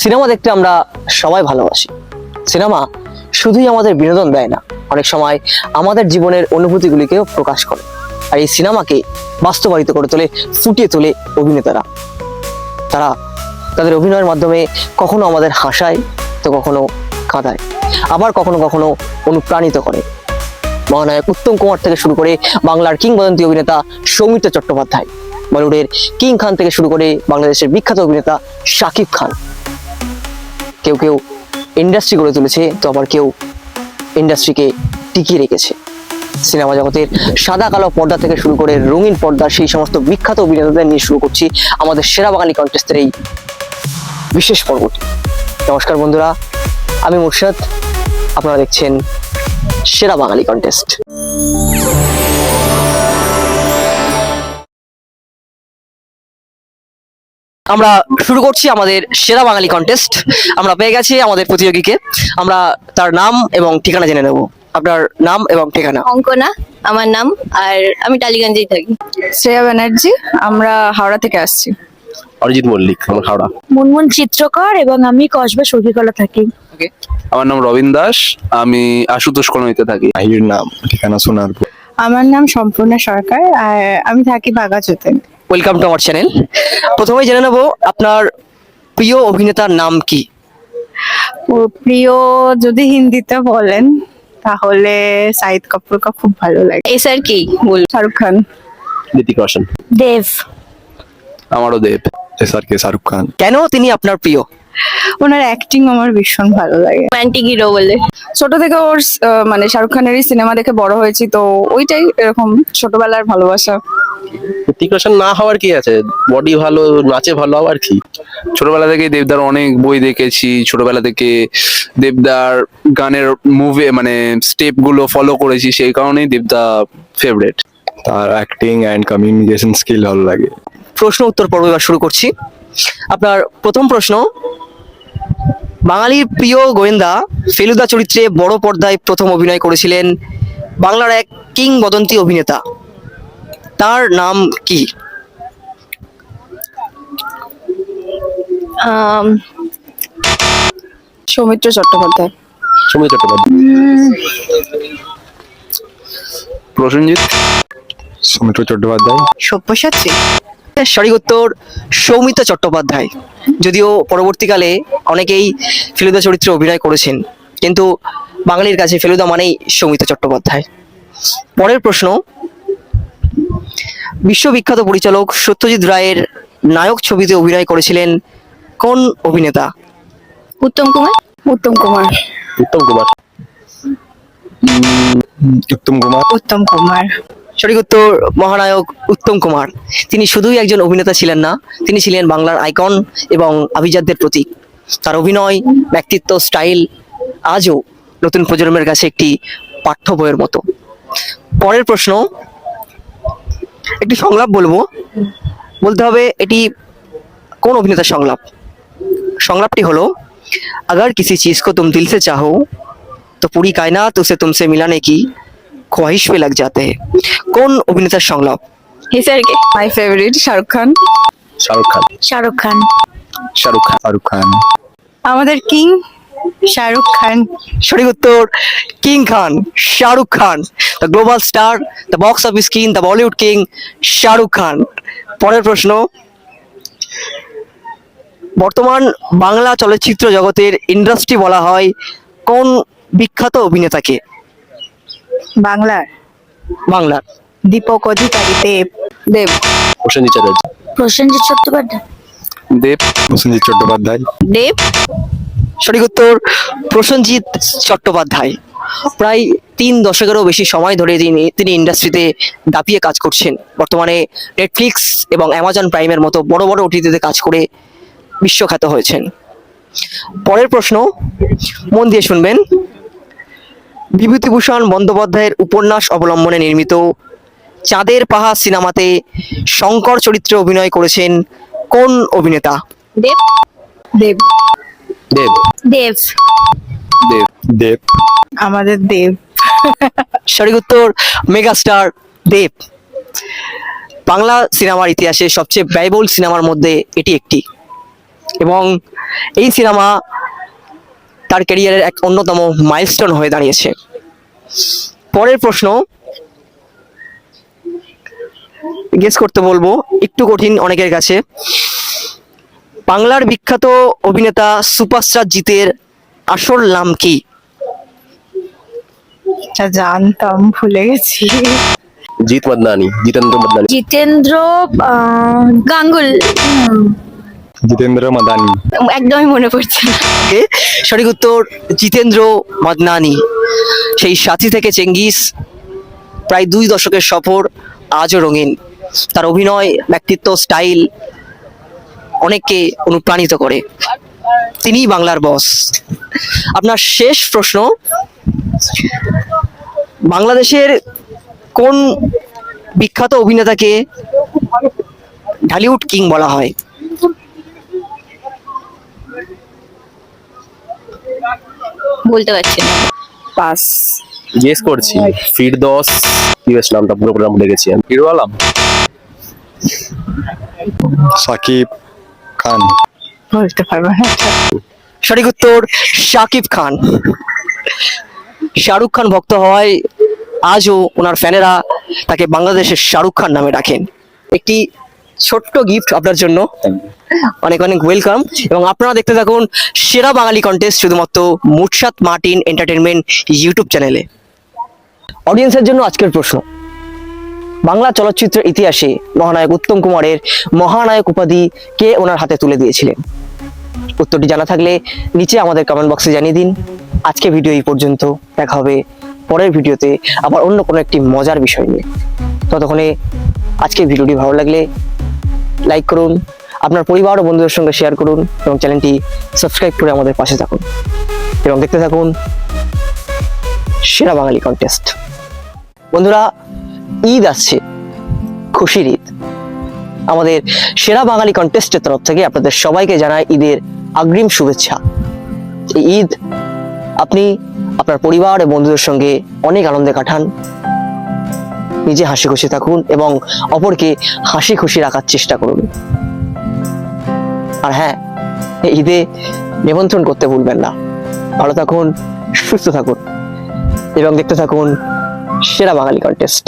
Cinema দেখতে আমরা সবাই ভালোবাসি। সিনেমা শুধুই আমাদের বিনোদন দেয় না, অনেক সময় আমাদের জীবনের অনুভূতিগুলিকেও প্রকাশ করে। আর এই সিনেমাকে বাস্তবায়িত করে তোলে, ফুটিয়ে তোলে অভিনেতারা। তারা তাদের অভিনয়ের মাধ্যমে কখনো আমাদের হাসায়, তো কখনো কাঁদায়, আবার কখনো কখনো অনুপ্রাণিত করে। মহানায়ক উত্তম কুমার থেকে শুরু করে বাংলার কিংবদন্তি অভিনেতা সৌমিত্র চট্টোপাধ্যায়, বলিউডের কিং খান থেকে শুরু করে বাংলাদেশের বিখ্যাত অভিনেতা শাকিব খান। কেউ কেউ ইন্ডাস্ট্রি গড়ে তুলেছে, তো আবার কেউ ইন্ডাস্ট্রিকে টিকিয়ে রেখেছে। সিনেমা জগতের সাদা কালো পর্দা থেকে শুরু করে রঙিন পর্দার সেই সমস্ত বিখ্যাত অভিনেতাদের নিয়ে শুরু করছি আমাদের সেরা বাঙালি কন্টেস্টের এই বিশেষ পর্বটি। নমস্কার বন্ধুরা, আমি মুর্শাদ, আপনারা দেখছেন সেরা বাঙালি কন্টেস্ট। আমরা শুরু করছি আমাদের সেরা বাঙালি কন্টেস্ট। আমরা পেয়ে গেছি আমাদের প্রতিযোগীকে। আমরা তার নাম এবং ঠিকানা জেনে নেব। আপনার নাম এবং ঠিকানা? অঙ্কনা আমার নাম, আর আমি টালিগঞ্জেই থাকি। শ্রেয়া ব্যানার্জি, আমরা হাওড়া থেকে আসছি। অরিজিৎ মল্লিক, আমার হাওড়া। মুনমুন চিত্রকর এবং আমি কসবা সখীকলা থাকি। আমার নাম রবিন দাস, আমি আশুতোষ কলোনিতে থাকি। আহির নাম, ঠিকানা সোনারপুর। আমার নাম সম্পূর্ণা সরকার, আর আমি থাকি বাগাচোতে। Welcome to our channel. প্রথমেই জেনে নেব আপনার প্রিয় অভিনেতার নাম কি? প্রিয় যদি হিন্দিতে বলেন তাহলে শাহিদ কাপুরকে খুব ভালো লাগে। এস আর কি বল? শাহরুখ খান। ঋতিক রোশন। দেব। আমারও দেব। SRK শাহরুখ খান। কেন তিনি আপনার প্রিয়? ওনার অ্যাক্টিং আমার ভীষণ ভালো লাগে। রোমান্টিক হিরো বলে। ছোট থেকে ওর মানে শাহরুখ খানেরই সিনেমা দেখে বড় হয়েছি, তো ওইটাই এরকম ছোটবেলার ভালোবাসা। ঋতিক রোশন না হওয়ার কি আছে, বডি ভালো, নাচে ভালো, আবার কি। ছোটবেলা থেকে দেবদার অনেক বই দেখেছি, ছোটবেলা থেকে দেবদার গানের মুভি মানে স্টেপ গুলো ফলো করেছি, সেই কারণেই দেবদা ফেভারিট। তার অ্যাক্টিং অ্যান্ড কমিউনিকেশন স্কিল ভালো লাগে। প্রশ্ন উত্তর পর্ব এবার শুরু করছি। আপনার প্রথম প্রশ্ন, বাঙালির প্রিয় গোয়েন্দা ফেলুদা চরিত্রে বড় পর্দায় প্রথম অভিনয় করেছিলেন বাংলার এক কিংবদন্তি অভিনেতা, তার নাম কি? সৌমিত্র চট্টোপাধ্যায়। সৌমিত্র চট্টোপাধ্যায়। প্রসেনজিৎ। সৌমিত্র চট্টোপাধ্যায়। সব্যসাচী। সঠিক উত্তর সৌমিত্র চট্টোপাধ্যায়। যদিও পরবর্তীকালে অনেকেই ফেলুদা চরিত্রে অভিনয় করেছেন, কিন্তু বাঙালির কাছে ফেলুদা মানেই সৌমিত্র চট্টোপাধ্যায়। পরের প্রশ্ন, বিশ্ববিখ্যাত পরিচালক সত্যজিৎ রায়ের নায়ক ছবিতে অভিনয় করেছিলেন কোন অভিনেতা? উত্তম কুমার। উত্তম কুমার। উত্তম কুমার। উত্তম কুমার। উত্তম কুমার। সঠিক উত্তর মহানায়ক উত্তম কুমার। তিনি শুধুই একজন অভিনেতা ছিলেন না, তিনি ছিলেন বাংলার আইকন এবং আভিজাত্যের প্রতীক। তার অভিনয়, ব্যক্তিত্ব, স্টাইল আজও নতুন প্রজন্মের কাছে একটি পাঠ্য বইয়ের মতো। পরের প্রশ্ন, একটি সংলাপ বলতে হবে, এটি কোন অভিনেতার সংলাপ? সংলাপটি হলো, अगर किसी चीज को तुम दिल से चाहो तो पूरी कायनात उसे तुमसे मिलाने की ख्वाहिश पे लग जाते हैं। কোন অভিনেতার সংলাপ? S R K. My favourite Shahrukh Khan. Shahrukh Khan. Shahrukh Khan. Shahrukh Khan. Shahrukh Khan. আমাদের কিং শাহরুখ খান। সঠিক উত্তর king Khan, Shahrukh Khan. The global star, the box office king, the Bollywood king, Shahrukh Khan. পরের প্রশ্ন, বর্তমান বাংলা চলচ্চিত্র জগতের ইন্ডাস্ট্রি বলা হয় কোন বিখ্যাত অভিনেতাকে? বাংলার বাংলার দীপক অধিকারী। দেব। দেব। প্রসেনজিৎ চ্যাটার্জি। প্রসেনজিৎ চট্টোপাধ্যায়। দেব। প্রসেনজিৎ চট্টোপাধ্যায়। দেব। সঠিক উত্তর প্রসেনজিৎ চট্টোপাধ্যায়। প্রায় 3 দশকেরও বেশি সময় ধরে তিনি ইন্ডাস্ট্রিতে দাপিয়ে কাজ করছেন। বর্তমানে নেটফ্লিক্স এবং অ্যামাজন প্রাইমের মতো বড় বড় ওটিটিতে কাজ করে বিশ্বখ্যাত হয়েছেন। পরের প্রশ্ন, মন দিয়ে শুনবেন। বিভূতিভূষণ বন্দ্যোপাধ্যায়ের উপন্যাস অবলম্বনে নির্মিত চাঁদের পাহাড় সিনেমাতে শঙ্কর চরিত্রে অভিনয় করেছেন কোন অভিনেতা? দেব। দেব। দেব। দেব। দেব। দেব। আমাদের দেব। সঠিক উত্তর মেগাস্টার দেব। বাংলা সিনেমার ইতিহাসে সবচেয়ে ব্যয়বহুল সিনেমার মধ্যে এটি একটি, এবং এই সিনেমা তার ক্যারিয়ারের এক অন্যতম মাইলস্টোন হয়ে দাঁড়িয়েছে। পরের প্রশ্ন গেস করতে বলবো, একটু কঠিন অনেকের কাছে। বাংলার বিখ্যাত অভিনেতা সুপারস্টার জিতের আসল নাম কি? এটা জানতাম, ভুলে গেছি। जीत मदनानी जितेंद्र मदनानी জিতেন্দ্র গাঙ্গুল। जितेंद्र मदानी। একদমই মনে পড়ছে না। এ, সঠিক উত্তর জিতেন্দ্র মদনানি। সেই সাথী থেকে চেঙ্গিস, প্রায় 2 দশকের সফর আজও রঙিন। তার অভিনয়, ব্যক্তিত্ব, স্টাইল অনেককে অনুপ্রাণিত করে। তিনিই বাংলার বস। আপনার শেষ প্রশ্ন, বাংলাদেশের কোন বিখ্যাত অভিনেতাকে ঢালিউড কিং বলা হয়? বলতে পারছি না। পাস। গেস করছি ফিরদৌস ইউএস নামটা পুরো পুরো ভুলে গেছি আমি। হিরো আলম। साकिब खान। বলতে পারবো না। সঠিক উত্তর শাকিব খান। শাহরুখ খান ভক্ত হওয়ায় আজও ওনার ফ্যানেরা তাকে বাংলাদেশের শাহরুখ খান নামে ডাকেন। একটি ছোট্ট গিফট আপনার জন্য, অনেক অনেক ওয়েলকাম। এবং আপনারা দেখতে থাকুন সেরা বাঙালি কন্টেস্ট শুধুমাত্র মুরশাদ মার্টিন এন্টারটেনমেন্ট ইউটিউব চ্যানেলে। অডিয়েন্সের জন্য আজকের প্রশ্ন, বাংলা চলচ্চিত্রের ইতিহাসে মহানায়ক উত্তম কুমারের মহানায়ক উপাধি কে ওনার হাতে তুলে দিয়েছিলেন? উত্তরটি জানা থাকলে নিচে আমাদের কমেন্ট বক্সে জানিয়ে দিন। আজকে ভিডিও এই পর্যন্ত, দেখা হবে পরের ভিডিওতে আবার অন্য কোনো একটি মজার বিষয় নিয়ে। ততক্ষণে আজকে ভিডিওটি ভালো লাগলে লাইক করুন, আপনার পরিবার ও বন্ধুদের সঙ্গে শেয়ার করুন এবং চ্যানেলটি সাবস্ক্রাইব করে আমাদের পাশে থাকুন এবং দেখতে থাকুন সেরা বাঙালি কন্টেস্ট। বন্ধুরা, ঈদ আসছে, খুশির ঈদ। আমাদের সেরা বাঙালি কন্টেস্টের তরফ থেকে আপনাদের সবাইকে জানাই ঈদের অগ্রিম শুভেচ্ছা। এই ঈদ আপনি আপনার পরিবার ও বন্ধুদের সঙ্গে অনেক আনন্দে কাটান, নিজে হাসি খুশি থাকুন এবং অপরকে হাসি খুশি রাখার চেষ্টা করুন। আর হ্যাঁ, এই ঈদে নিমন্ত্রণ করতে ভুলবেন না। ভালো থাকুন, সুস্থ থাকুন এবং দেখতে থাকুন সেরা বাঙালি কন্টেস্ট।